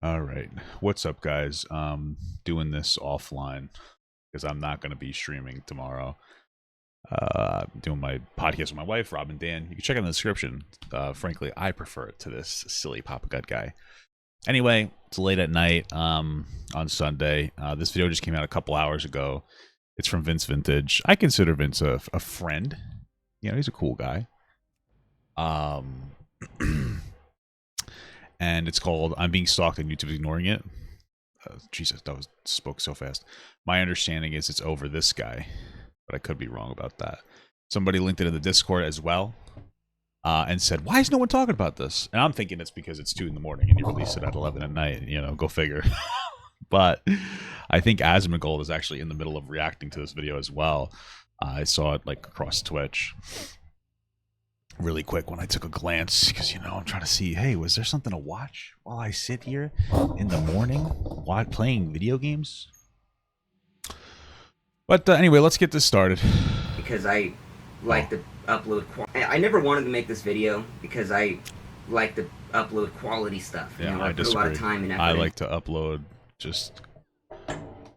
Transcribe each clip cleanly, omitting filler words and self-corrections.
All right. What's up, guys? Doing this offline because I'm not going to be streaming tomorrow. I'm doing my podcast with my wife, Rob and Dan. You can check it in the description. Frankly, I prefer it to this silly Papa Gut guy. Anyway, it's late at night on Sunday. This video just came out a couple hours ago. It's from Vince Vintage. I consider Vince a friend. You know, he's a cool guy. And it's called "I'm Being Stalked and YouTube's Ignoring It." Jesus, that was spoke so fast. My understanding is it's over this guy, but I could be wrong about that. Somebody linked it in the Discord as well, and said, "Why is no one talking about this?" And I'm thinking it's because it's 2 in the morning and you release it at 11 at night. You know, go figure. But I think Asmongold is actually in the middle of reacting to this video as well. I saw it like across Twitch really quick when I took a glance because, you know, I'm trying to see, hey, was there something to watch while I sit here in the morning while playing video games? But anyway, let's get this started. Because I like to upload I never wanted to make this video because I like to upload quality stuff. Yeah, you know, I disagree. put a lot of time and effort. I like to upload just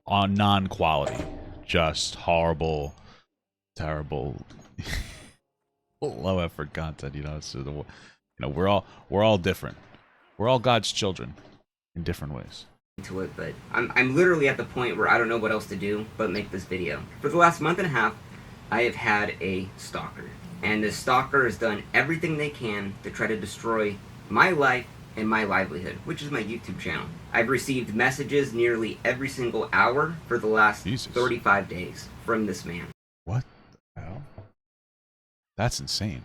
on non-quality, just horrible, terrible, low effort content. You know, it's you know, we're all different. We're all God's children in different ways. To it, but I'm literally at the point where I don't know what else to do but make this video. For the last month and a half, I have had a stalker, and this stalker has done everything they can to try to destroy my life and my livelihood, which is my YouTube channel. I've received messages nearly every single hour for the last 35 days from this man. What the hell? That's insane.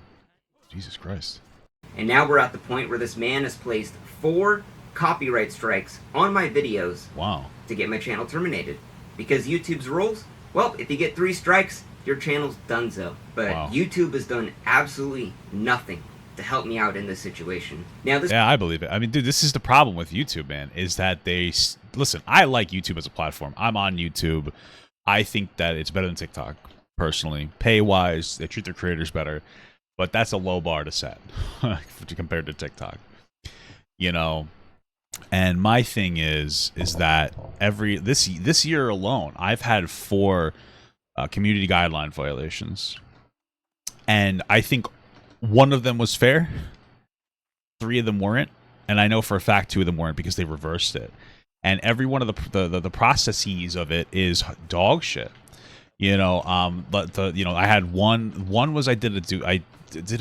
Jesus Christ. And now we're at the point where this man has placed 4 copyright strikes on my videos. Wow. To get my channel terminated. Because YouTube's rules, well, if you get 3 strikes, your channel's donezo. But wow. YouTube has done absolutely nothing to help me out in this situation. Now this Yeah, I believe it. I mean, dude, this is the problem with YouTube, man, is that they... Listen, I like YouTube as a platform. I'm on YouTube. I think that it's better than TikTok, personally. Pay-wise, they treat their creators better. But that's a low bar to set compared to TikTok. You know... And my thing is that this year alone, I've had 4 community guideline violations, and I think one of them was fair, 3 of them weren't, and I know for a fact 2 of them weren't because they reversed it. And every one of the processes of it is dog shit. You know, but you know, I had one was I did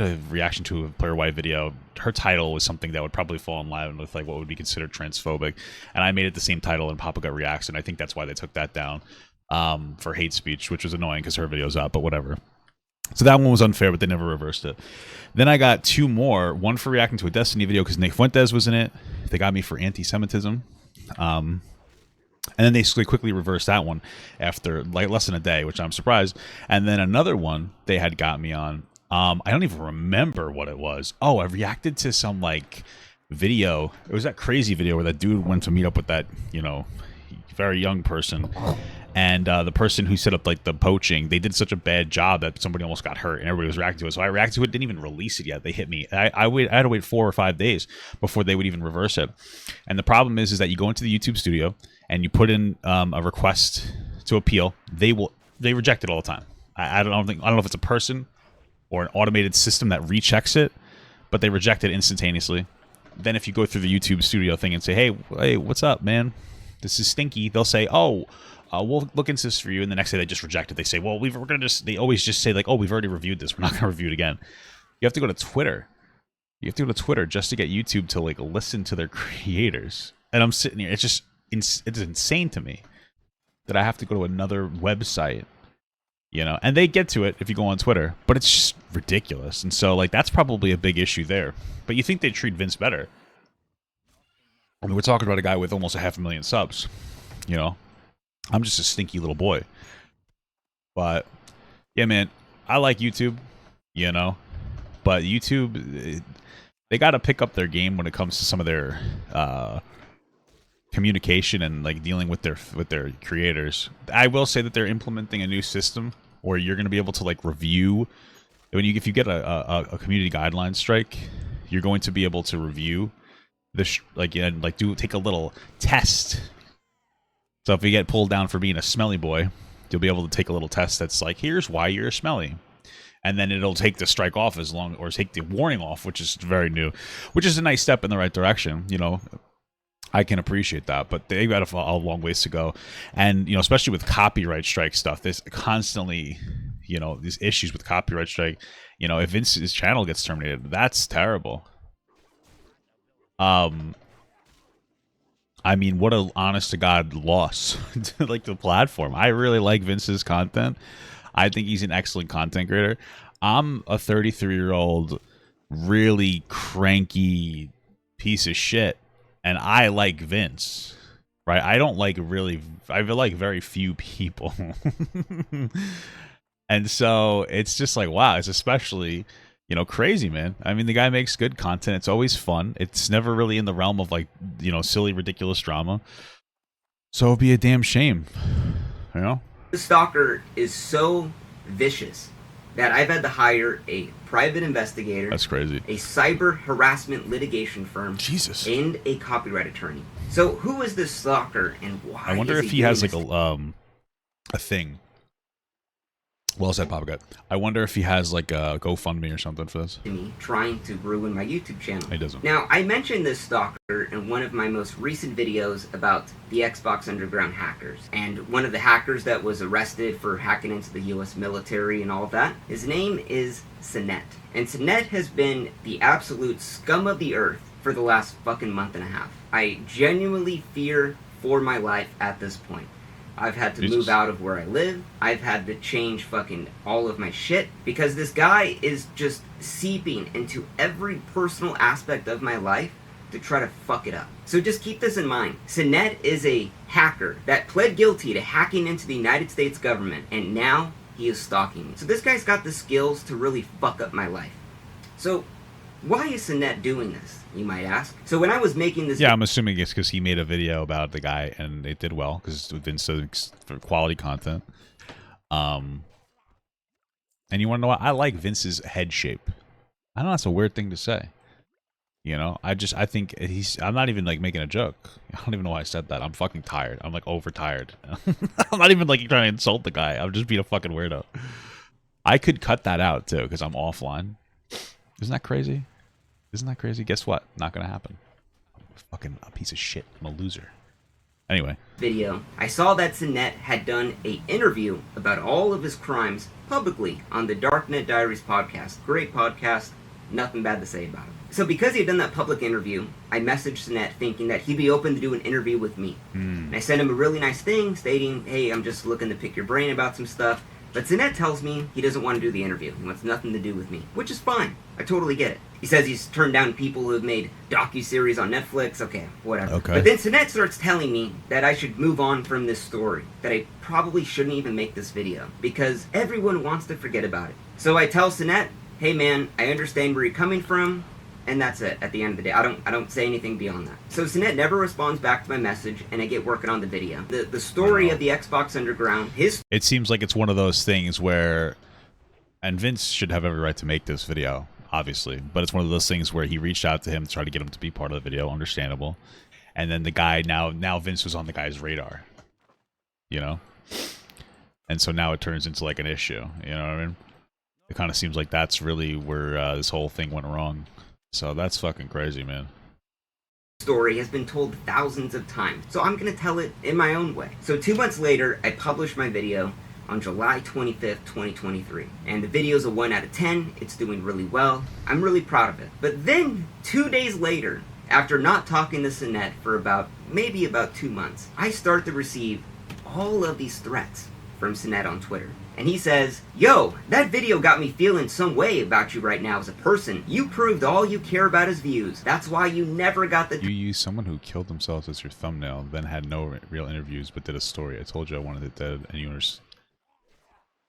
a reaction to a Player White video. Her title was something that would probably fall in line with like what would be considered transphobic, and I made it the same title in Papa Gut Reacts, and I think that's why they took that down for hate speech, which was annoying because her video's up, but whatever. So that one was unfair, but they never reversed it. Then I got 2 more. One for reacting to a Destiny video because Nick Fuentes was in it. They got me for anti-Semitism. And then they quickly reversed that one after like less than a day, which I'm surprised. And then another one they had got me on. I don't even remember what it was. Oh, I reacted to some like video. It was that crazy video where that dude went to meet up with that, you know, very young person. And the person who set up like the poaching, they did such a bad job that somebody almost got hurt and everybody was reacting to it. So I reacted to it, didn't even release it yet. They hit me. I had to wait 4 or 5 days before they would even reverse it. And the problem is that you go into the YouTube studio and you put in a request to appeal. They reject it all the time. I don't know if it's a person or an automated system that rechecks it, but they reject it instantaneously. Then if you go through the YouTube studio thing and say, hey, what's up, man? This is stinky. They'll say, oh, we'll look into this for you. And the next day they just reject it. They say, well, they always just say like, oh, we've already reviewed this. We're not going to review it again. You have to go to Twitter. You have to go to Twitter just to get YouTube to like listen to their creators. And I'm sitting here. It's insane to me that I have to go to another website, you know, and they get to it if you go on Twitter, but it's just ridiculous. And so like, that's probably a big issue there, but you think they'd treat Vince better. I mean, we're talking about a guy with almost 500,000 subs, you know, I'm just a stinky little boy, but yeah, man, I like YouTube, you know, but YouTube, they got to pick up their game when it comes to some of their, communication and like dealing with their creators. I will say that they're implementing a new system where you're going to be able to like review if you get a community guideline strike, you're going to be able to review like take a little test. So if you get pulled down for being a smelly boy, you'll be able to take a little test that's like, here's why you're smelly. And then it'll take the strike off or take the warning off, which is very new, which is a nice step in the right direction. You know, I can appreciate that, but they got a long ways to go. And, you know, especially with copyright strike stuff, there's constantly, you know, these issues with copyright strike. You know, if Vince's channel gets terminated, that's terrible. I mean, what a honest to God loss to like the platform. I really like Vince's content. I think he's an excellent content creator. I'm a 33-year-old, really cranky piece of shit, and I like Vince, right? I feel like very few people. And so it's just like, wow, it's especially, you know, crazy, man. I mean, the guy makes good content. It's always fun. It's never really in the realm of like, you know, silly, ridiculous drama. So it'd be a damn shame, you know? The stalker is so vicious that I've had to hire a private investigator. That's crazy. A cyber harassment litigation firm. Jesus. And a copyright attorney. So who is this stalker and why? I wonder if he has like a thing. Well said, Papa Gut. I wonder if he has like a GoFundMe or something for this. Me trying to ruin my YouTube channel. He doesn't. Now, I mentioned this stalker in one of my most recent videos about the Xbox Underground hackers. And one of the hackers that was arrested for hacking into the US military and all of that, his name is Sinet. And Sinet has been the absolute scum of the earth for the last fucking month and a half. I genuinely fear for my life at this point. I've had to move out of where I live. I've had to change fucking all of my shit because this guy is just seeping into every personal aspect of my life to try to fuck it up. So just keep this in mind. Sinet is a hacker that pled guilty to hacking into the United States government, and now he is stalking me. So this guy's got the skills to really fuck up my life. So why is Sinet doing this, you might ask? So when I was making this... Yeah, I'm assuming it's because he made a video about the guy and it did well because Vince does for quality content. And you want to know what? I like Vince's head shape. I know that's a weird thing to say. You know, I think I'm not even like making a joke. I don't even know why I said that. I'm fucking tired. I'm like overtired. I'm not even like trying to insult the guy. I'm just being a fucking weirdo. I could cut that out too because I'm offline. Isn't that crazy? Isn't that crazy? Guess what? Not gonna happen. I'm fucking a piece of shit. I'm a loser. Anyway. Video. I saw that Sinet had done an interview about all of his crimes publicly on the Darknet Diaries podcast. Great podcast. Nothing bad to say about it. So because he had done that public interview, I messaged Sinet thinking that he'd be open to do an interview with me. And I sent him a really nice thing stating, hey, I'm just looking to pick your brain about some stuff. But Sinet tells me he doesn't want to do the interview. He wants nothing to do with me, which is fine. I totally get it. He says he's turned down people who have made docuseries on Netflix. Okay, whatever. Okay. But then Sinet starts telling me that I should move on from this story, that I probably shouldn't even make this video, because everyone wants to forget about it. So I tell Sinet, hey man, I understand where you're coming from, and that's it. At the end of the day, I don't say anything beyond that. So Sinet never responds back to my message, and I get working on the video. The story of the Xbox Underground, it seems like it's one of those things where, and Vince should have every right to make this video, obviously, but it's one of those things where he reached out to him to try to get him to be part of the video, understandable. And then the guy, now Vince was on the guy's radar, you know? And so now it turns into like an issue, you know what I mean? It kind of seems like that's really where this whole thing went wrong. So that's fucking crazy, man. Story has been told thousands of times, so I'm gonna tell it in my own way. So 2 months later, I published my video on July 25th, 2023. And the video's a 1 out of 10. It's doing really well. I'm really proud of it. But then 2 days later, after not talking to Sinet for maybe about 2 months, I start to receive all of these threats from Sinet on Twitter. And he says, yo, that video got me feeling some way about you right now as a person. You proved all you care about is views. That's why you never got the... You used someone who killed themselves as your thumbnail, then had no real interviews, but did a story. I told you I wanted it dead,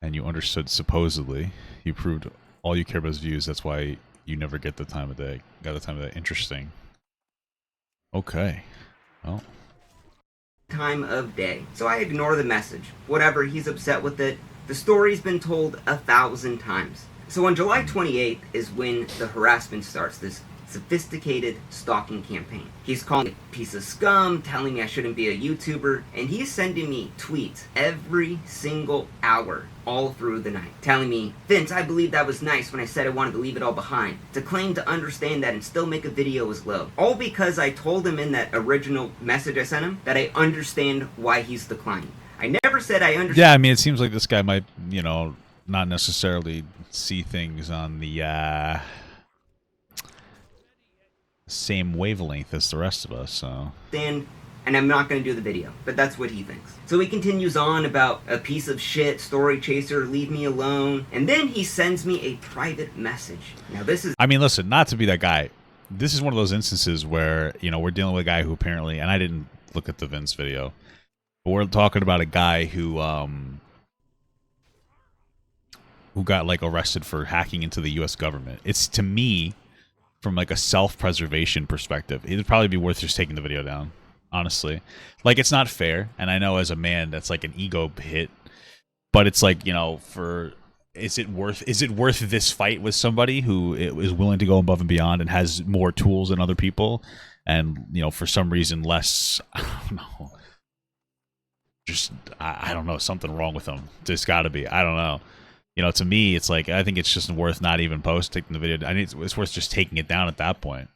and you understood supposedly. You proved all you care about is views. That's why you never get the time of day. Got the time of day. Interesting. Okay. Well... time of day. So I ignore the message. Whatever, he's upset with it. The story's been told 1,000 times. So on July 28th is when the harassment starts, this sophisticated stalking campaign. He's calling me a piece of scum, telling me I shouldn't be a YouTuber, and he's sending me tweets every single hour all through the night, telling me, Vince, I believe that was nice when I said I wanted to leave it all behind. To claim to understand that and still make a video is low. All because I told him in that original message I sent him that I understand why he's declining. I never said I understand. Yeah, I mean, it seems like this guy might, you know, not necessarily see things on the same wavelength as the rest of us, so. And I'm not going to do the video, but that's what he thinks. So he continues on about a piece of shit, story chaser, leave me alone, and then he sends me a private message. Now this is... I mean, listen, not to be that guy. This is one of those instances where, you know, we're dealing with a guy who apparently, and I didn't look at the Vince video, but we're talking about a guy who got, like, arrested for hacking into the U.S. government. It's, to me, from, like, a self-preservation perspective, it'd probably be worth just taking the video down. Honestly, like, it's not fair, and I know as a man that's like an ego hit, but it's like, you know, is it worth this fight with somebody who is willing to go above and beyond and has more tools than other people, and, you know, for some reason less, I don't know, just I don't know, something wrong with them. There's got to be. I don't know. You know, to me, it's like, I think it's just worth not even taking the video. I mean, it's worth just taking it down at that point.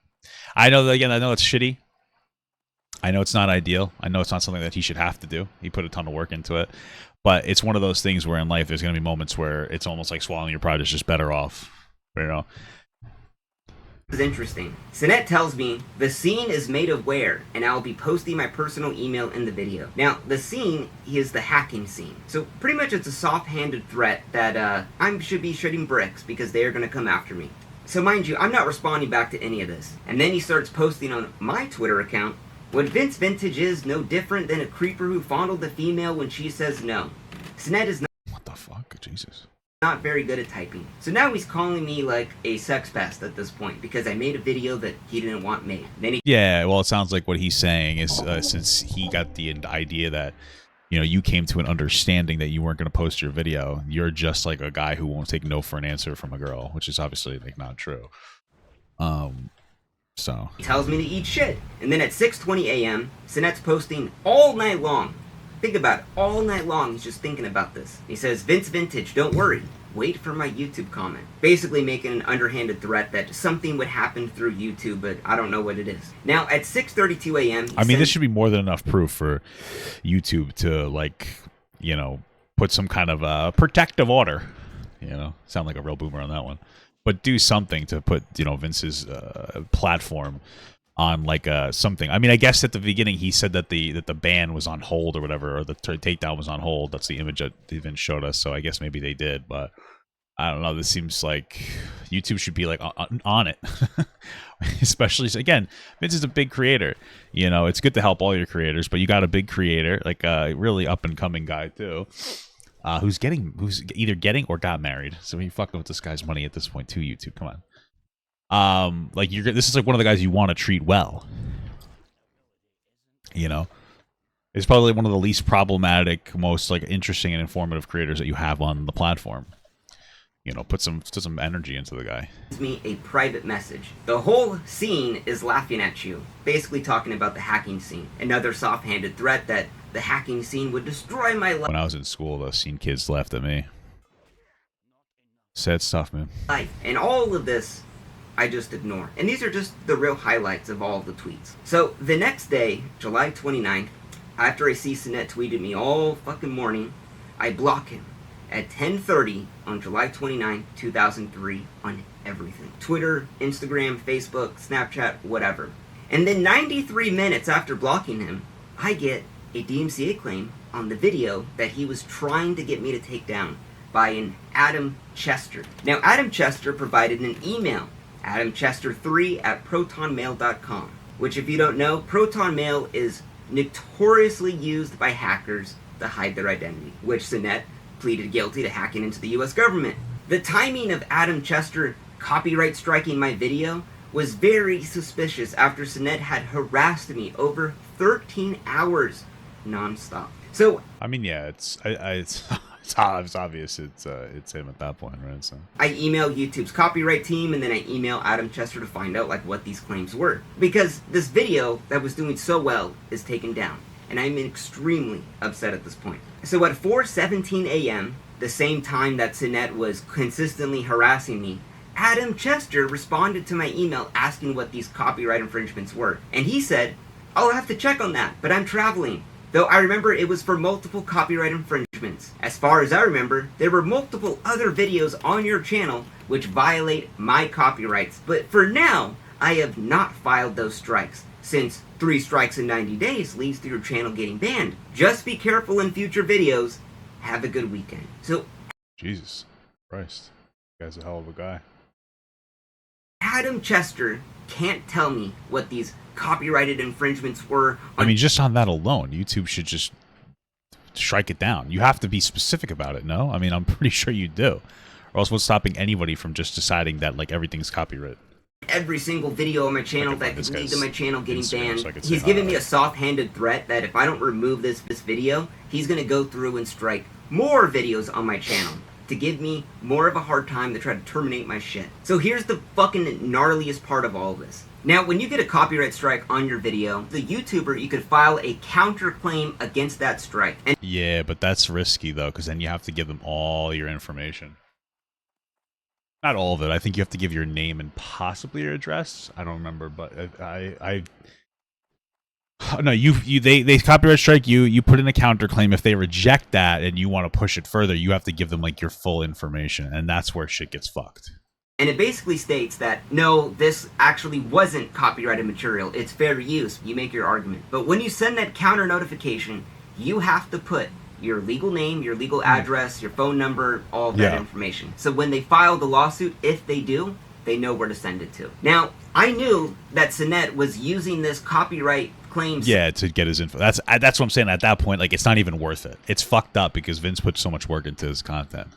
I know that, again, I know it's shitty. I know it's not ideal. I know it's not something that he should have to do. He put a ton of work into it. But it's one of those things where in life there's going to be moments where it's almost like swallowing your pride is just better off. You know? This is interesting. Sinette tells me, the scene is made of where, and I'll be posting my personal email in the video. Now, the scene is the hacking scene. So pretty much it's a soft-handed threat that I should be shooting bricks because they are going to come after me. So mind you, I'm not responding back to any of this. And then he starts posting on my Twitter account, what Vince Vintage is no different than a creeper who fondled the female when she says no. Sinette is not... What the fuck? Jesus. Not very good at typing. So now he's calling me like a sex pest at this point because I made a video that he didn't want made. Then yeah, well, it sounds like what he's saying is since he got the idea that, you know, you came to an understanding that you weren't going to post your video, you're just like a guy who won't take no for an answer from a girl, which is obviously like not true. So he tells me to eat shit. And then at 6:20 a.m., Sinette's posting all night long. Think about it. All night long, he's just thinking about this. He says, Vince Vintage, don't worry. Wait for my YouTube comment. Basically making an underhanded threat that something would happen through YouTube, but I don't know what it is. Now, at 6:32 a.m. I mean, this should be more than enough proof for YouTube to, like, you know, put some kind of protective order. You know, sound like a real boomer on that one. But do something to put, you know, Vince's platform on like something. I mean, I guess at the beginning he said that the ban was on hold or whatever, or the takedown was on hold. That's the image that Vince showed us. So I guess maybe they did, but I don't know. This seems like YouTube should be like on it, especially again, Vince is a big creator. You know, it's good to help all your creators, but you got a big creator, like a really up and coming guy too. Who's either getting or got married. So you're fucking with this guy's money at this point too, YouTube. Come on. Like this is like one of the guys you want to treat well. You know, it's probably one of the least problematic, most like interesting and informative creators that you have on the platform. You know, put some energy into the guy. Sends me a private message. The whole scene is laughing at you, basically talking about the hacking scene. Another soft-handed threat that the hacking scene would destroy my life. When I was in school, those scene kids laughed at me. Sad stuff, man. And all of this, I just ignore. And these are just the real highlights of all of the tweets. So the next day, July 29th, after I see Sinette tweeted me all fucking morning, I block him at 10:30 on July 29, 2003 on everything. Twitter, Instagram, Facebook, Snapchat, whatever. And then 93 minutes after blocking him, I get a DMCA claim on the video that he was trying to get me to take down by an Adam Chester. Now, Adam Chester provided an email, adamchester3@protonmail.com, which if you don't know, Proton Mail is notoriously used by hackers to hide their identity, which Sinette pleaded guilty to hacking into the US government. The timing of Adam Chester copyright striking my video was very suspicious after Sinette had harassed me over 13 hours non-stop. So I mean, yeah, it's It's obvious it's him at that point, right? So I email YouTube's copyright team, and then I email Adam Chester to find out like what these claims were. Because this video that was doing so well is taken down, and I'm extremely upset at this point. So at 4:17 a.m., the same time that Sinet was consistently harassing me, Adam Chester responded to my email asking what these copyright infringements were. And he said, "I'll have to check on that, but I'm traveling." Though I remember it was for multiple copyright infringements. As far as I remember, there were multiple other videos on your channel which violate my copyrights. But for now, I have not filed those strikes, since 3 strikes in 90 days leads to your channel getting banned. Just be careful in future videos. Have a good weekend. So, Jesus Christ, you guy's a hell of a guy. Adam Chester can't tell me what these copyrighted infringements were. I mean, just on that alone, YouTube should just strike it down. You have to be specific about it, no? I mean, I'm pretty sure you do. Or else what's stopping anybody from just deciding that, like, everything's copyright? Every single video on my channel that could lead to my channel getting banned. So he's giving me a soft-handed threat that if I don't remove this video, he's going to go through and strike more videos on my channel to give me more of a hard time to try to terminate my shit. So here's the fucking gnarliest part of all of this. Now, when you get a copyright strike on your video, the YouTuber, you could file a counterclaim against that strike. And yeah, but that's risky, though, because then you have to give them all your information. Not all of it. I think you have to give your name and possibly your address. I don't remember, but no, they copyright strike you. You put in a counterclaim. If they reject that and you want to push it further, you have to give them like your full information, and that's where shit gets fucked. And it basically states that, no, this actually wasn't copyrighted material. It's fair use. You make your argument. But when you send that counter notification, you have to put your legal name, your legal address, your phone number, all of that information. So when they file the lawsuit, if they do, they know where to send it to. Now, I knew that Sinet was using this copyright claims. Yeah, to get his info. That's what I'm saying. At that point, like, it's not even worth it. It's fucked up because Vince put so much work into his content.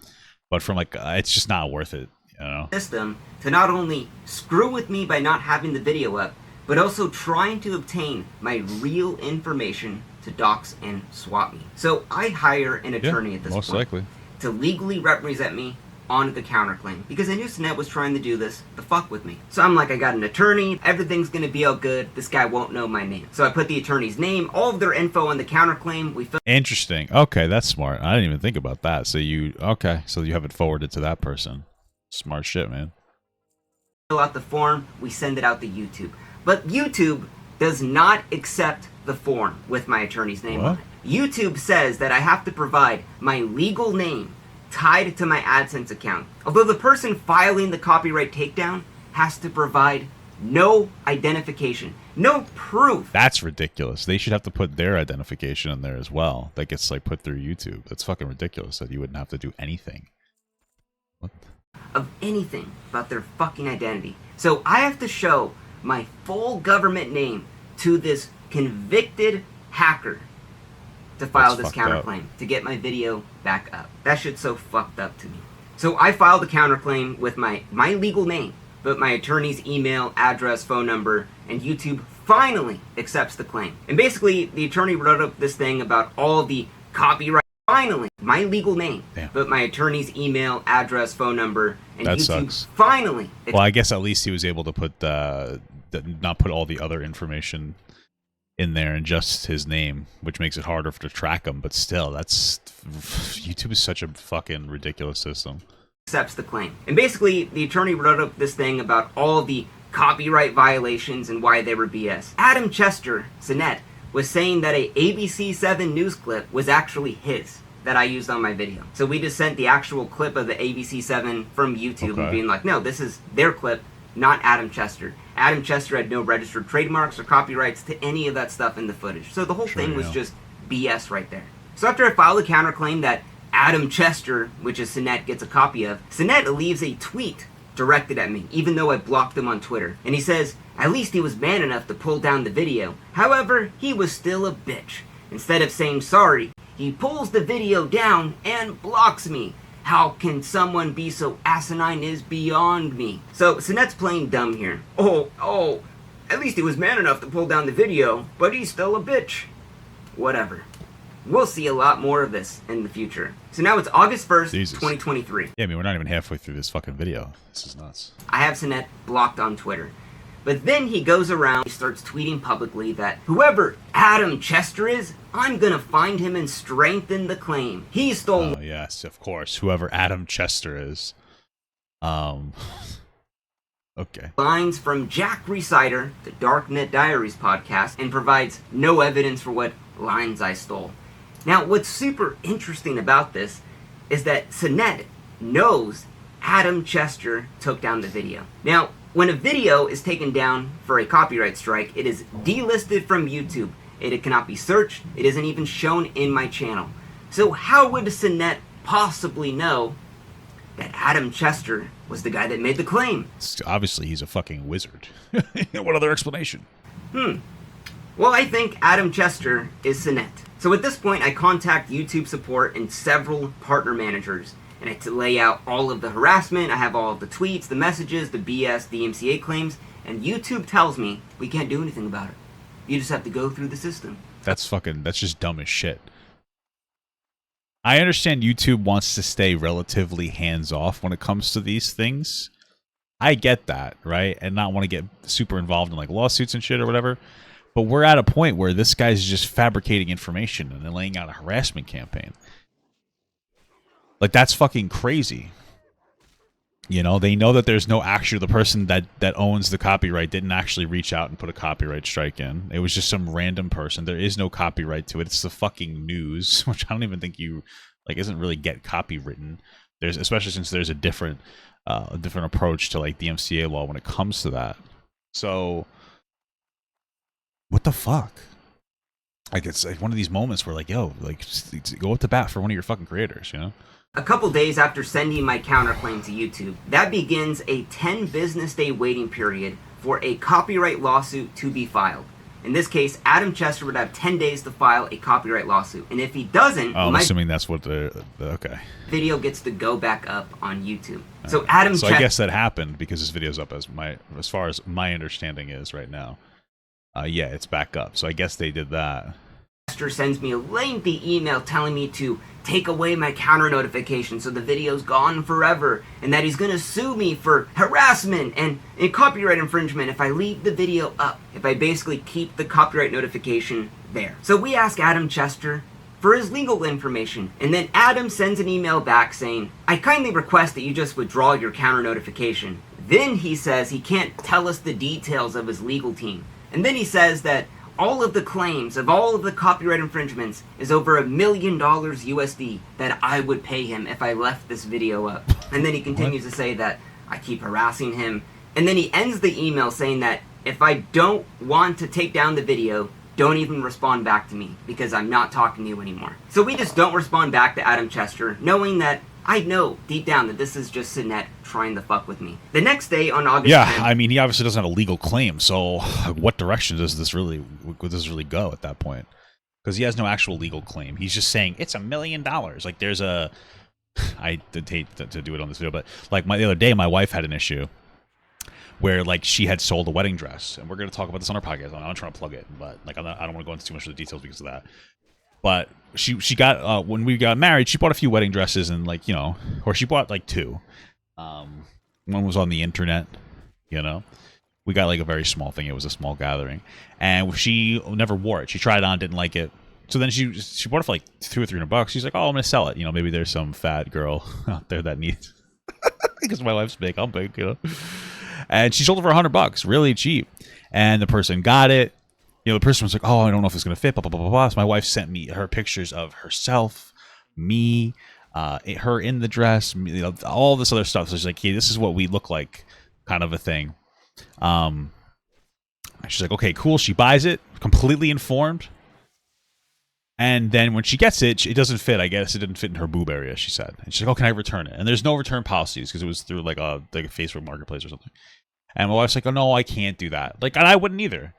But from like, it's just not worth it, you know? System to not only screw with me by not having the video up, but also trying to obtain my real information to dox and swap me. So I hire an attorney at this most point likely to legally represent me on the counterclaim, because I knew Sinet was trying to do this to fuck with me. So I'm like, I got an attorney, everything's gonna be all good, this guy won't know my name. So I put the attorney's name, all of their info on the counterclaim. We Interesting. Okay, that's smart. I didn't even think about that. So you have it forwarded to that person. Smart shit, man. fill out the form, we send it out to YouTube. But YouTube does not accept the form with my attorney's name on it. YouTube says that I have to provide my legal name tied to my AdSense account. Although the person filing the copyright takedown has to provide no identification, no proof. That's ridiculous. They should have to put their identification in there as well. That gets like put through YouTube. That's fucking ridiculous that you wouldn't have to do anything. What? Of anything about their fucking identity. So I have to show my full government name to this convicted hacker to file this counterclaim to get my video back up. That shit's so fucked up to me. So I filed a counterclaim with my legal name, but my attorney's email, address, phone number, and YouTube finally accepts the claim. And basically, the attorney wrote up this thing about all the copyright. Finally, my legal name, but my attorney's email, address, phone number, and that YouTube sucks. Finally. Well, I guess at least he was able to put not put all the other information in there and just his name, which makes it harder to track him. But still, YouTube is such a fucking ridiculous system. Accepts the claim. And basically, the attorney wrote up this thing about all the copyright violations and why they were BS. Adam Chester, Sinet, was saying that a ABC7 news clip was actually his, that I used on my video. So we just sent the actual clip of the ABC7 from YouTube and being like, no, this is their clip, not Adam Chester. Adam Chester had no registered trademarks or copyrights to any of that stuff in the footage. So the whole thing was just BS right there. So after I filed a counterclaim that Adam Chester, which is Sinet, gets a copy of, Sinet leaves a tweet directed at me, even though I blocked him on Twitter. And he says, at least he was man enough to pull down the video. However, he was still a bitch. Instead of saying sorry, he pulls the video down and blocks me. How can someone be so asinine is beyond me. So, Sinet's playing dumb here. Oh, at least he was man enough to pull down the video, but he's still a bitch. Whatever. we'll see a lot more of this in the future. So now it's August 1st, Jesus. 2023. Yeah, I mean, we're not even halfway through this fucking video. This is nuts. I have Sinet blocked on Twitter. But then he goes around, he starts tweeting publicly that whoever Adam Chester is, I'm gonna find him and strengthen the claim. He stole... Oh, yes, of course. Whoever Adam Chester is. Okay. Lines from Jack Resider, the Darknet Diaries podcast, and provides no evidence for what lines I stole. Now, what's super interesting about this is that Sinet knows Adam Chester took down the video. Now, when a video is taken down for a copyright strike, it is delisted from YouTube. It cannot be searched. It isn't even shown in my channel. So how would Sinet possibly know that Adam Chester was the guy that made the claim? Obviously, he's a fucking wizard. What other explanation? Well, I think Adam Chester is Sinet. So at this point, I contact YouTube support and several partner managers, and I have to lay out all of the harassment. I have all of the tweets, the messages, the BS, the MCA claims, and YouTube tells me we can't do anything about it. You just have to go through the system. That's just dumb as shit. I understand YouTube wants to stay relatively hands-off when it comes to these things. I get that, right? And not want to get super involved in like lawsuits and shit or whatever. But we're at a point where this guy's just fabricating information and then laying out a harassment campaign. Like, that's fucking crazy. You know, they know that there's no actual... The person that owns the copyright didn't actually reach out and put a copyright strike in. It was just some random person. There is no copyright to it. It's the fucking news, which I don't even think you... Like, isn't really get copywritten. There's... Especially since there's a different approach to, like, the MCA law when it comes to that. So... What the fuck? Like, it's like one of these moments where, like, yo, like, just go up to bat for one of your fucking creators, you know? A couple days after sending my counterclaim to YouTube, that begins a 10 business day waiting period for a copyright lawsuit to be filed. In this case, Adam Chester would have 10 days to file a copyright lawsuit. And if he doesn't... I'm assuming that's what okay. Video gets to go back up on YouTube. So I guess that happened because this video's up as far as my understanding is right now. Yeah, it's back up. So I guess they did that. Chester sends me a lengthy email telling me to take away my counter notification so the video's gone forever, and that he's gonna sue me for harassment and copyright infringement if I leave the video up, if I basically keep the copyright notification there. So we ask Adam Chester for his legal information, and then Adam sends an email back saying, I kindly request that you just withdraw your counter notification. Then he says he can't tell us the details of his legal team. And then he says that all of the claims of all of the copyright infringements is over $1 million USD that I would pay him if I left this video up. And then he continues to say that I keep harassing him. And then he ends the email saying that if I don't want to take down the video, don't even respond back to me because I'm not talking to you anymore. So we just don't respond back to Adam Chester, knowing that I know deep down that this is just Sinet trying to fuck with me. The next day on August 10th... I mean, he obviously doesn't have a legal claim, so what direction does this really go at that point? Because he has no actual legal claim. He's just saying, it's $1 million. Like, there's a... I did hate to do it on this video, but, like, the other day, my wife had an issue where, like, she had sold a wedding dress. And we're going to talk about this on our podcast. I'm not trying to plug it, but, like, I don't want to go into too much of the details because of that. But she got when we got married, she bought a few wedding dresses and, like, you know, or she bought like two. One was on the internet, you know. We got like a very small thing. It was a small gathering, and she never wore it. She tried it on, didn't like it. So then she bought it for like $200 or $300. She's like, oh, I'm gonna sell it. You know, maybe there's some fat girl out there that needs. Because my wife's big, I'm big, you know. And she sold it for $100, really cheap. And the person got it. You know, the person was like, oh, I don't know if it's going to fit, blah, blah, blah, blah, blah. So my wife sent me her pictures of herself, me, her in the dress, you know, all this other stuff. So she's like, hey, this is what we look like, kind of a thing. She's like, okay, cool. She buys it, completely informed. And then when she gets it, it doesn't fit. I guess it didn't fit in her boob area, she said. And she's like, oh, can I return it? And there's no return policies because it was through like a Facebook marketplace or something. And my wife's like, oh, no, I can't do that. Like, and I wouldn't either.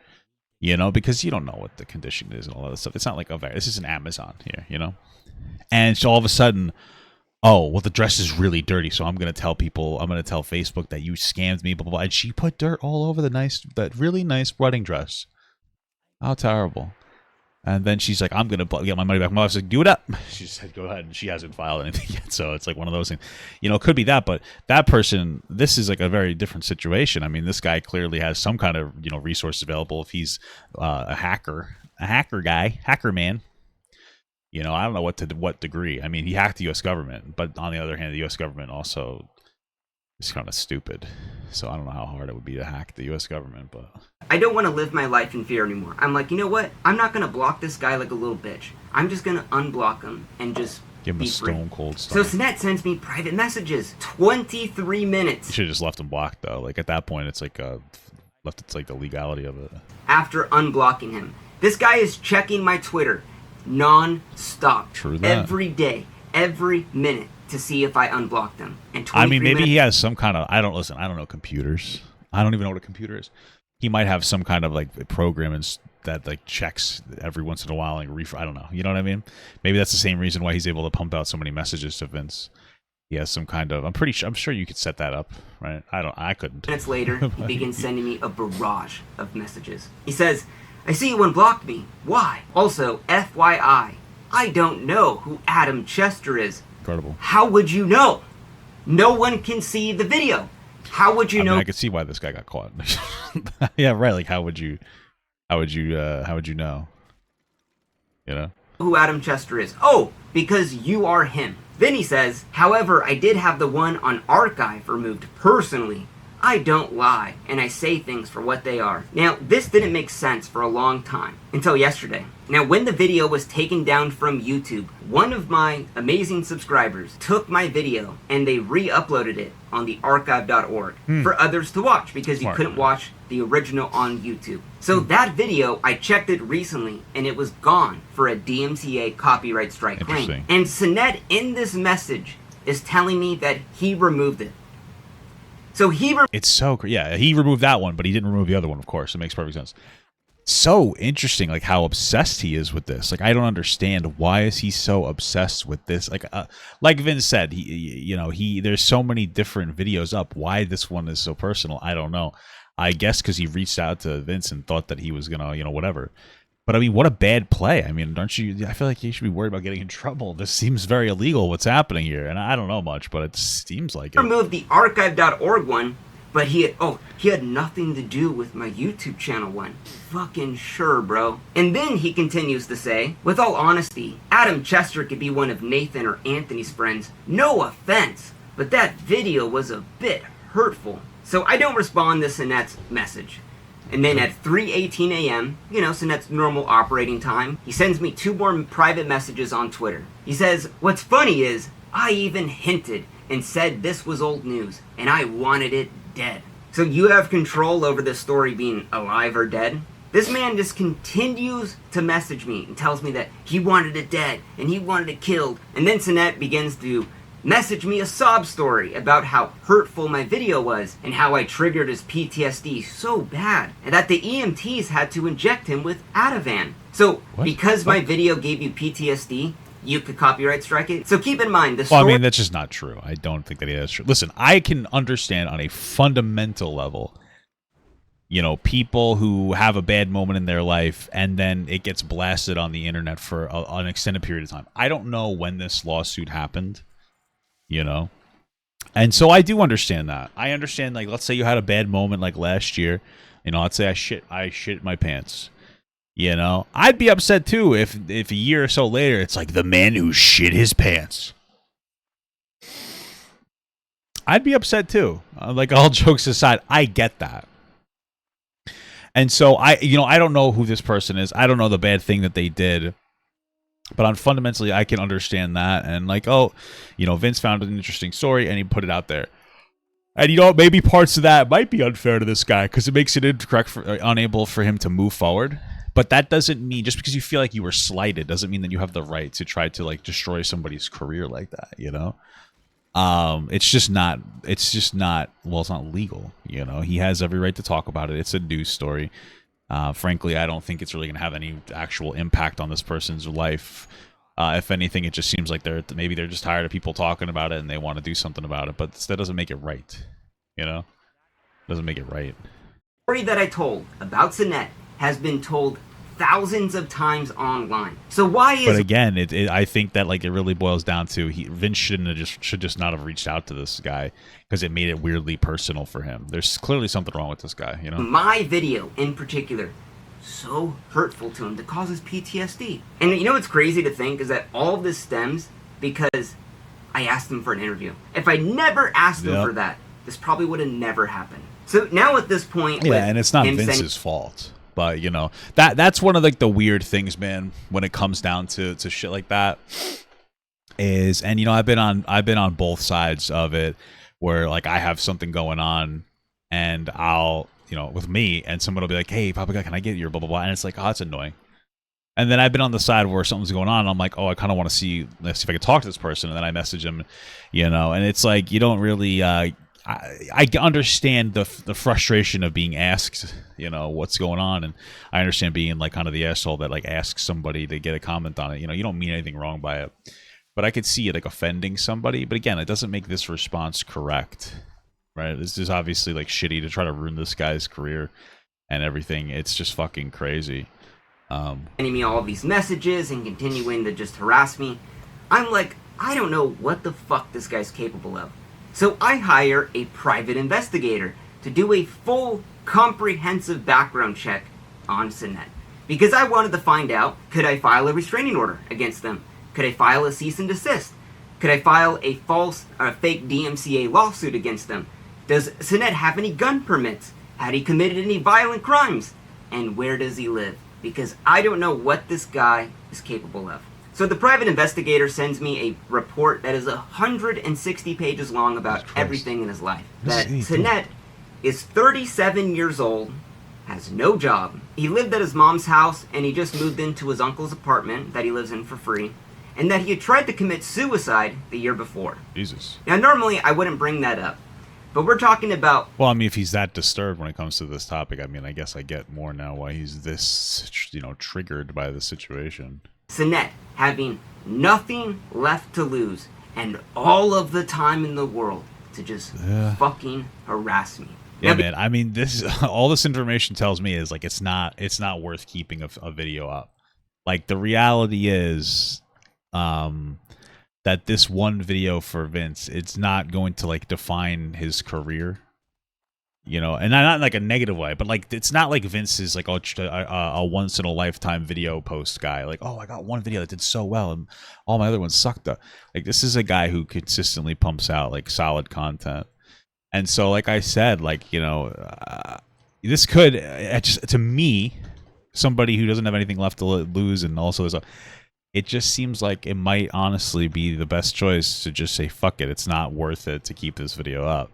You know, because you don't know what the condition is and all that stuff. It's not like, this is an Amazon here, you know? And so all of a sudden, oh, well, the dress is really dirty, so I'm going to tell people, I'm going to tell Facebook that you scammed me, blah, blah, blah. And she put dirt all over that really nice wedding dress. How terrible. And then she's like, I'm going to get my money back. My wife's like, do it up. She said, go ahead. And she hasn't filed anything yet. So it's like one of those things. You know, it could be that. But that person, this is like a very different situation. I mean, this guy clearly has some kind of, you know, resource available if he's a hacker guy, hacker man. You know, I don't know what degree. I mean, he hacked the U.S. government. But on the other hand, the U.S. government also is kind of stupid. So I don't know how hard it would be to hack the U.S. government, but I don't want to live my life in fear anymore. I'm like, you know what? I'm not going to block this guy like a little bitch. I'm just going to unblock him and just give him a stone cold start. So Sinet sends me private messages. 23 minutes. You should have just left him blocked, though. Like, at that point, it's like it's like the legality of it. After unblocking him. This guy is checking my Twitter non-stop. True that. Every day. Every minute. To see if I unblocked them. And I mean, maybe he has some kind of, I don't know computers. I don't even know what a computer is. He might have some kind of like program that like checks every once in a while, like I don't know. You know what I mean? Maybe that's the same reason why he's able to pump out so many messages to Vince. He has some kind of, I'm sure you could set that up, right? I couldn't. Minutes later, he begins sending me a barrage of messages. He says, I see you unblocked me. Why? Also, FYI, I don't know who Adam Chester is. Incredible. How would you know? No one can see the video. How would you know? I could see why this guy got caught. Yeah, right. Like, how would you know? You know? Who Adam Chester is? Oh, because you are him. Then he says, however, I did have the one on archive removed personally. I don't lie, and I say things for what they are. Now, this didn't make sense for a long time, until yesterday. Now, when the video was taken down from YouTube, one of my amazing subscribers took my video and they re-uploaded it on the archive.org for others to watch, because you couldn't watch the original on YouTube. So that video, I checked it recently, and it was gone for a DMCA copyright strike claim. And Sinet, in this message, is telling me that he removed it. So he he removed that one, but he didn't remove the other one, of course. It makes perfect sense. So interesting, like how obsessed he is with this. Like, I don't understand, why is he so obsessed with this? Like Vince said, there's so many different videos up. Why this one is so personal, I don't know. I guess because he reached out to Vince and thought that he was gonna, whatever. But I mean, what a bad play. I mean, I feel like you should be worried about getting in trouble. This seems very illegal, what's happening here. And I don't know much, but it seems like it. Removed the archive.org one, but he had nothing to do with my YouTube channel one. Fucking sure, bro. And then he continues to say, with all honesty, Adam Chester could be one of Nathan or Anthony's friends. No offense, but that video was a bit hurtful. So I don't respond to Sinet's message. And then at 3:18 a.m., Sinet's normal operating time, he sends me 2 more private messages on Twitter. He says, what's funny is, I even hinted and said this was old news, and I wanted it dead. So you have control over this story being alive or dead? This man just continues to message me and tells me that he wanted it dead, and he wanted it killed. And then Sinet begins to message me a sob story about how hurtful my video was and how I triggered his PTSD so bad and that the EMTs had to inject him with Ativan. So, because my video gave you PTSD, you could copyright strike it? So keep in mind, Well, I mean, that's just not true. I don't think that is true. Listen, I can understand on a fundamental level, people who have a bad moment in their life and then it gets blasted on the internet for an extended period of time. I don't know when this lawsuit happened. And so I do understand that. I understand, like, let's say you had a bad moment like last year, let's say I shit my pants. I'd be upset too if a year or so later it's like the man who shit his pants. I'd be upset too. Like, all jokes aside, I get that. And so I don't know who this person is. I don't know the bad thing that they did. But fundamentally, I can understand that. And like, Vince found an interesting story and he put it out there. And maybe parts of that might be unfair to this guy because it makes it unable for him to move forward. But that doesn't mean, just because you feel like you were slighted, doesn't mean that you have the right to try to like destroy somebody's career like that. It's just not. Well, it's not legal. He has every right to talk about it. It's a news story. Frankly, I don't think it's really going to have any actual impact on this person's life. If anything, it just seems like maybe they're just tired of people talking about it and they want to do something about it. But that doesn't make it right. Doesn't make it right. The story that I told about Sinet has been told thousands of times online. So why is... But again, I think that like it really boils down to Vince should just not have reached out to this guy because it made it weirdly personal for him. There's clearly something wrong with this guy, you know? My video in particular, so hurtful to him that causes PTSD. And you know what's crazy to think is that all of this stems because I asked him for an interview. If I never asked him for that, this probably would have never happened. So now at this point, yeah, and it's not Vince's fault, but you know that's one of like the weird things, man. When it comes down to shit like that, is, and you know I've been on both sides of it, where like I have something going on, and I'll, you know, with me, and someone will be like, "Hey, Papa Guy, can I get your blah blah blah?" And it's like, oh, that's annoying. And then I've been on the side where something's going on, and I'm like, oh, I kind of want to see if I can talk to this person, and then I message him, you know, and it's like you don't really. I understand the frustration of being asked, you know, what's going on, and I understand being like kind of the asshole that like asks somebody to get a comment on it. You know, you don't mean anything wrong by it, but I could see it like offending somebody. But again, it doesn't make this response correct, right? This is obviously like shitty to try to ruin this guy's career and everything. It's just fucking crazy. Sending me all these messages and continuing to just harass me. I'm like, I don't know what the fuck this guy's capable of. So I hire a private investigator to do a full, comprehensive background check on Sinet. Because I wanted to find out, could I file a restraining order against them? Could I file a cease and desist? Could I file a fake DMCA lawsuit against them? Does Sinet have any gun permits? Had he committed any violent crimes? And where does he live? Because I don't know what this guy is capable of. So the private investigator sends me a report that is 160 pages long about everything in his life. That Sinet is 37 years old, has no job. He lived at his mom's house, and he just moved into his uncle's apartment that he lives in for free. And that he had tried to commit suicide the year before. Jesus. Now normally I wouldn't bring that up. But we're talking about... Well, I mean, if he's that disturbed when it comes to this topic, I mean, I guess I get more now why he's this, you know, triggered by the situation. Sinet having nothing left to lose and all of the time in the world to just fucking harass me. Yeah, man. I mean, this all this information tells me is like it's not worth keeping a video up. Like the reality is, that this one video for Vince, it's not going to like define his career, you know, and not in like a negative way, but like it's not like Vince is like a once in a lifetime video post guy. Like, oh, I got one video that did so well, and all my other ones sucked. Like this is a guy who consistently pumps out like solid content, and so like I said, like you know, this could just to me, somebody who doesn't have anything left to lose, and also there's a. It just seems like it might honestly be the best choice to just say, fuck it, it's not worth it to keep this video up,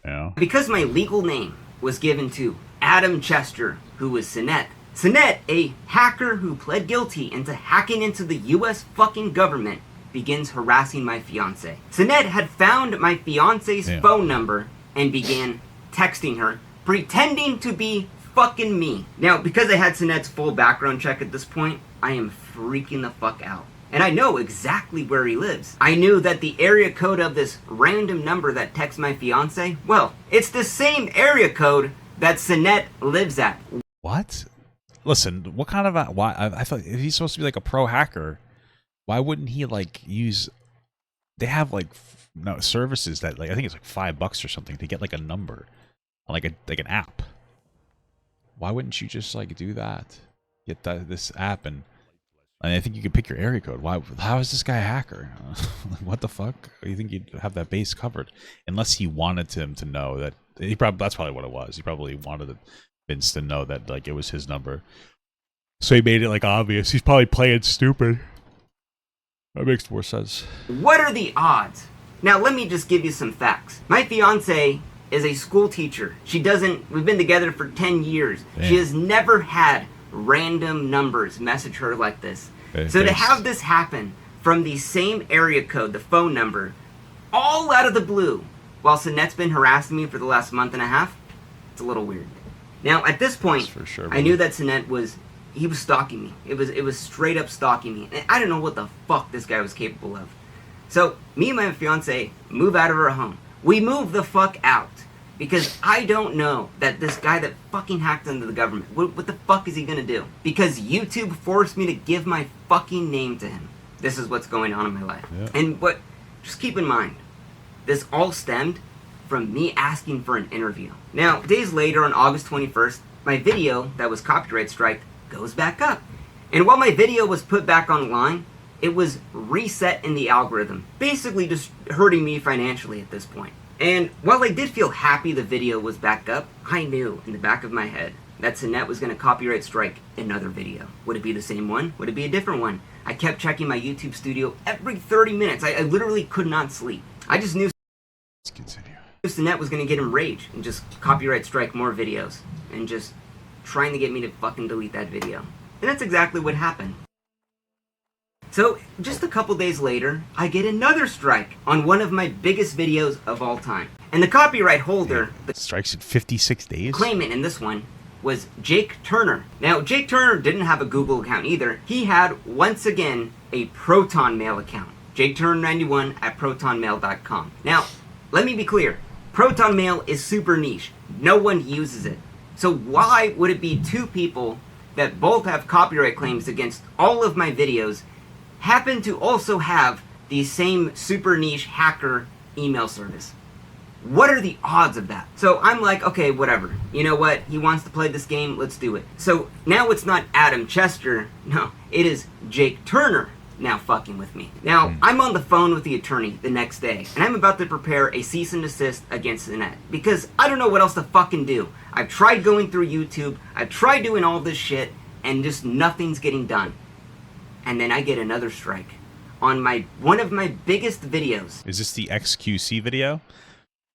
you know? Because my legal name was given to Adam Chester, who was Sinet. Sinet, a hacker who pled guilty into hacking into the US fucking government, begins harassing my fiance. Sinet had found my fiance's phone number and began texting her, pretending to be fucking me. Now, because I had Sinet's full background check at this point, I am freaking the fuck out. And I know exactly where he lives. I knew that the area code of this random number that texts my fiance, well, it's the same area code that Sinet lives at. What? Listen, what kind of why? I thought if he's supposed to be like a pro hacker, why wouldn't he like use? They have like services that like I think it's like $5 or something to get like a number, like an app. Why wouldn't you just like do that? Get this app and I think you could pick your area code. Why? How is this guy a hacker? What the fuck? You think you'd have that base covered? Unless he wanted him to know that that's probably what it was. He probably wanted Vince to know that like it was his number, so he made it like obvious. He's probably playing stupid. That makes more sense. What are the odds? Now let me just give you some facts. My fiance is a school teacher. We've been together for 10 years. Damn. She has never had random numbers message her like this. So to have this happen from the same area code, the phone number, all out of the blue, while Sinet's been harassing me for the last month and a half, it's a little weird. Now at this point, for sure, I knew that Sinet was stalking me. It was straight up stalking me. And I don't know what the fuck this guy was capable of. So me and my fiance move out of our home. We move the fuck out. Because I don't know that this guy that fucking hacked into the government, what the fuck is he gonna do? Because YouTube forced me to give my fucking name to him. This is what's going on in my life. Yeah. And just keep in mind, this all stemmed from me asking for an interview. Now, days later on August 21st, my video that was copyright striked goes back up. And while my video was put back online, it was reset in the algorithm, basically just hurting me financially at this point. And while I did feel happy the video was back up, I knew in the back of my head that Sinet was going to copyright strike another video. Would it be the same one? Would it be a different one? I kept checking my YouTube studio every 30 minutes. I literally could not sleep. I just knew Let's continue. Sinet was going to get enraged and just copyright strike more videos and just trying to get me to fucking delete that video. And that's exactly what happened. So, just a couple days later, I get another strike on one of my biggest videos of all time. And the copyright holder, the Strikes in 56 days? claimant in this one, was Jake Turner. Now, Jake Turner didn't have a Google account either. He had, once again, a Proton Mail account. Jake Turner 91 at protonmail.com. Now, let me be clear. Proton Mail is super niche. No one uses it. So why would it be two people that both have copyright claims against all of my videos happen to also have the same super niche hacker email service? What are the odds of that? So I'm like, okay, whatever. You know what? He wants to play this game. Let's do it. So now it's not Adam Chester. No, it is Jake Turner now fucking with me. Now, I'm on the phone with the attorney the next day, and I'm about to prepare a cease and desist against Sinet, because I don't know what else to fucking do. I've tried going through YouTube, I've tried doing all this shit, and just nothing's getting done. And then I get another strike on one of my biggest videos. Is this the XQC video?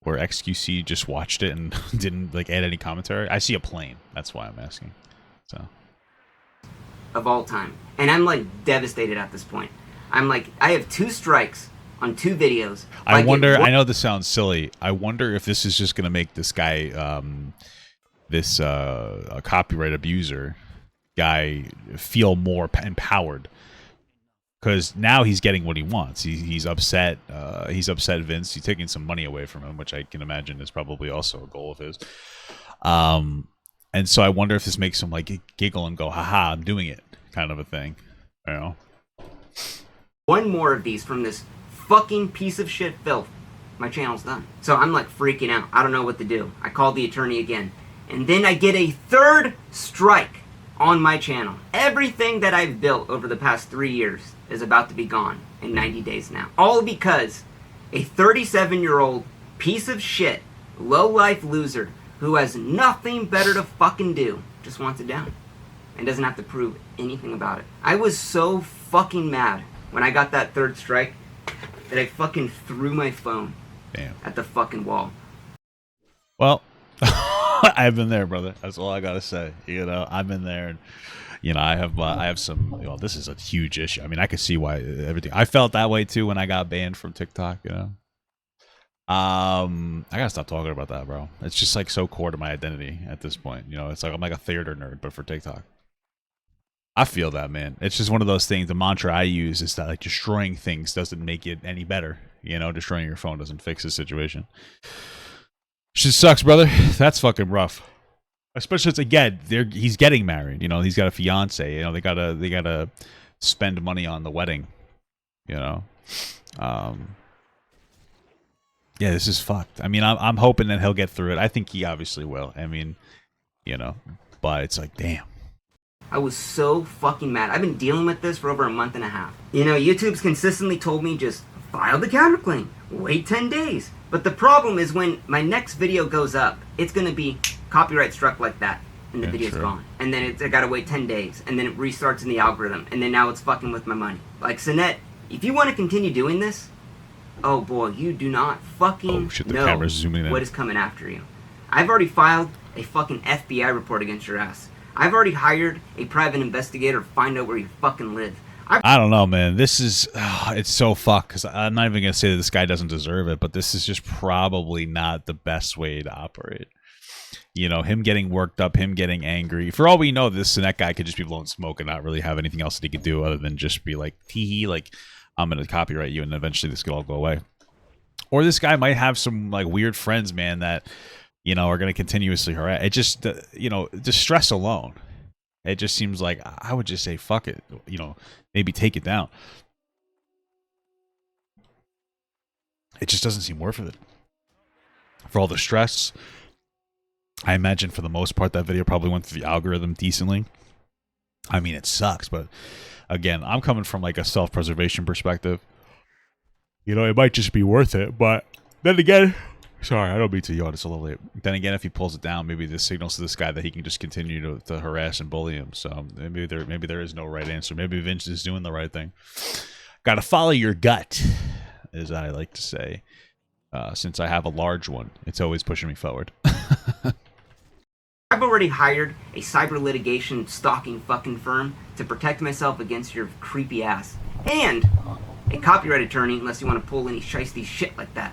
Where XQC just watched it and didn't like add any commentary? I see a plane. That's why I'm asking. So Of all time. And I'm like devastated at this point. I'm like, I have 2 strikes on 2 videos. I wonder, I know this sounds silly. I wonder if this is just going to make this guy, a copyright abuser guy, feel more empowered. Because now he's getting what he wants. He's upset. He's upset Vince. He's taking some money away from him, which I can imagine is probably also a goal of his. And so I wonder if this makes him like giggle and go, haha, I'm doing it, kind of a thing. You know? One more of these from this fucking piece of shit filth. My channel's done. So I'm like freaking out. I don't know what to do. I called the attorney again. And then I get a 3rd strike on my channel. Everything that I've built over the past 3 years is about to be gone in 90 days now. All because a 37-year-old piece of shit, low-life loser who has nothing better to fucking do just wants it down and doesn't have to prove anything about it. I was so fucking mad when I got that 3rd strike that I fucking threw my phone at the fucking wall. Well, I've been there, brother. That's all I gotta say. You know, I've been there, and you know, I have some. You know, this is a huge issue. I mean, I could see why everything. I felt that way too when I got banned from TikTok. You know, I gotta stop talking about that, bro. It's just like so core to my identity at this point. You know, it's like I'm like a theater nerd, but for TikTok. I feel that, man. It's just one of those things. The mantra I use is that like destroying things doesn't make it any better. You know, destroying your phone doesn't fix the situation. Shit sucks, brother. That's fucking rough. Especially it's again, he's getting married. You know, he's got a fiance. You know, they gotta spend money on the wedding. You know, yeah, this is fucked. I mean, I'm hoping that he'll get through it. I think he obviously will. I mean, you know, but it's like, damn. I was so fucking mad. I've been dealing with this for over a month and a half. You know, YouTube's consistently told me just file the counterclaim, wait 10 days. But the problem is when my next video goes up, it's going to be copyright struck like that, and the video's gone. And then I got to wait 10 days, and then it restarts in the algorithm, and then now it's fucking with my money. Like, Sinet, if you want to continue doing this, oh boy, you do not fucking know what is coming after you. I've already filed a fucking FBI report against your ass. I've already hired a private investigator to find out where you fucking live. I don't know, man. This is, it's so fucked, because I'm not even going to say that this guy doesn't deserve it, but this is just probably not the best way to operate. You know, him getting worked up, him getting angry. For all we know, this Sinet guy could just be blowing smoke and not really have anything else that he could do other than just be like, tee-hee, like, I'm going to copyright you, and eventually this could all go away. Or this guy might have some, like, weird friends, man, that you know, are going to continuously harass. It just, you know, distress alone. It just seems like I would just say, fuck it, you know, maybe take it down. It just doesn't seem worth it. For all the stress, I imagine for the most part that video probably went through the algorithm decently. I mean, it sucks, but again, I'm coming from like a self-preservation perspective. You know, it might just be worth it, but then again, sorry, I don't mean to yawn, it's a little late. Then again, if he pulls it down, maybe this signals to this guy that he can just continue to harass and bully him. So maybe there is no right answer. Maybe Vince is doing the right thing. Got to follow your gut, as I like to say. Since I have a large one, it's always pushing me forward. I've already hired a cyber litigation stalking fucking firm to protect myself against your creepy ass. And a copyright attorney, unless you want to pull any shiesty shit like that.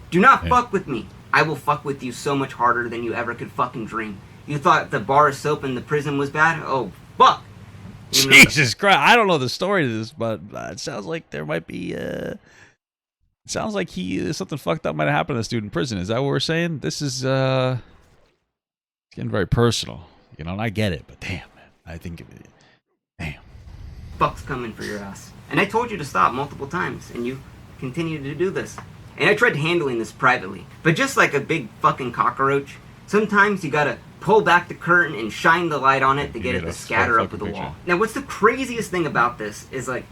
Do not fuck with me. I will fuck with you so much harder than you ever could fucking dream. You thought the bar of soap in the prison was bad? Oh, fuck! Jesus Christ, I don't know the story to this, but it sounds like there might be, it sounds like something fucked up might have happened to this dude in prison. Is that what we're saying? This is, getting very personal, you know, and I get it, but damn, man, I think, damn. Fuck's coming for your ass. And I told you to stop multiple times, and you continue to do this. And I tried handling this privately, but just like a big fucking cockroach, sometimes you gotta pull back the curtain and shine the light on it to get it to scatter up to the wall. Now, what's the craziest thing about this is, like,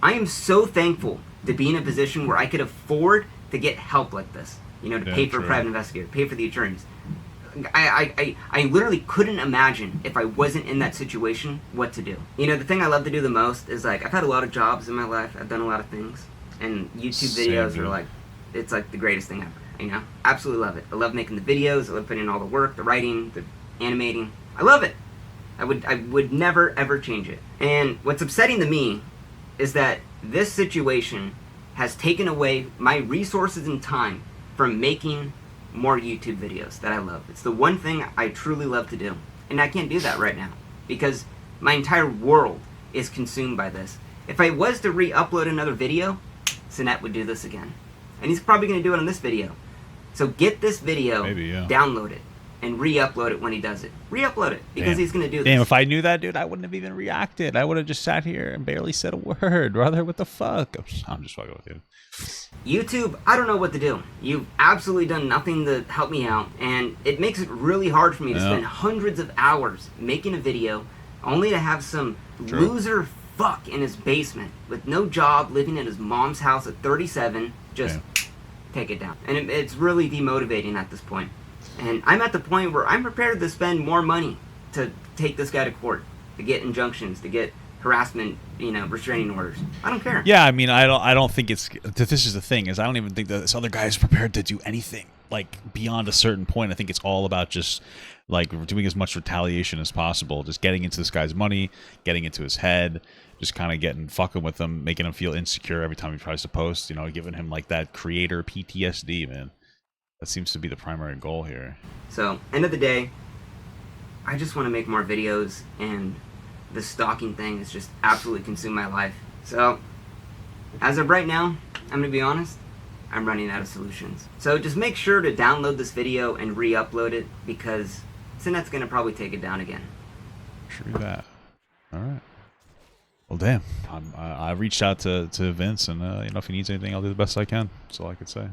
I am so thankful to be in a position where I could afford to get help like this, you know, to pay for a private investigator, pay for the attorneys. I literally couldn't imagine if I wasn't in that situation what to do. You know, the thing I love to do the most is, like, I've had a lot of jobs in my life, I've done a lot of things, and YouTube videos are like, it's like the greatest thing ever, you know? Absolutely love it. I love making the videos, I love putting in all the work, the writing, the animating. I love it. I would never ever change it. And what's upsetting to me is that this situation has taken away my resources and time from making more YouTube videos that I love. It's the one thing I truly love to do. And I can't do that right now because my entire world is consumed by this. If I was to re-upload another video, Sinet would do this again. And he's probably going to do it on this video. So get this video, download it, and re-upload it when he does it. Re-upload it, because he's going to do this. Damn, if I knew that, dude, I wouldn't have even reacted. I would have just sat here and barely said a word. Brother, what the fuck? I'm just fucking with you. YouTube, I don't know what to do. You've absolutely done nothing to help me out, and it makes it really hard for me to spend hundreds of hours making a video, only to have some loser fuck in his basement with no job, living in his mom's house at 37, just take it down. And it's really demotivating at this point. And I'm at the point where I'm prepared to spend more money to take this guy to court, to get injunctions, to get harassment, you know, restraining orders. I don't care. Yeah, I mean, I don't think it's, this is the thing, is I don't even think that this other guy is prepared to do anything, like, beyond a certain point. I think it's all about just, like, doing as much retaliation as possible, just getting into this guy's money, getting into his head, just kind of fucking with him, making him feel insecure every time he tries to post, you know, giving him, like, that creator PTSD, man. That seems to be the primary goal here. So, end of the day, I just want to make more videos, and the stalking thing has just absolutely consumed my life. So, as of right now, I'm going to be honest, I'm running out of solutions. So just make sure to download this video and re-upload it, because Sinet's going to probably take it down again. True that. Alright. Well, damn. I reached out to Vince, and you know, if he needs anything, I'll do the best I can. That's all I could say.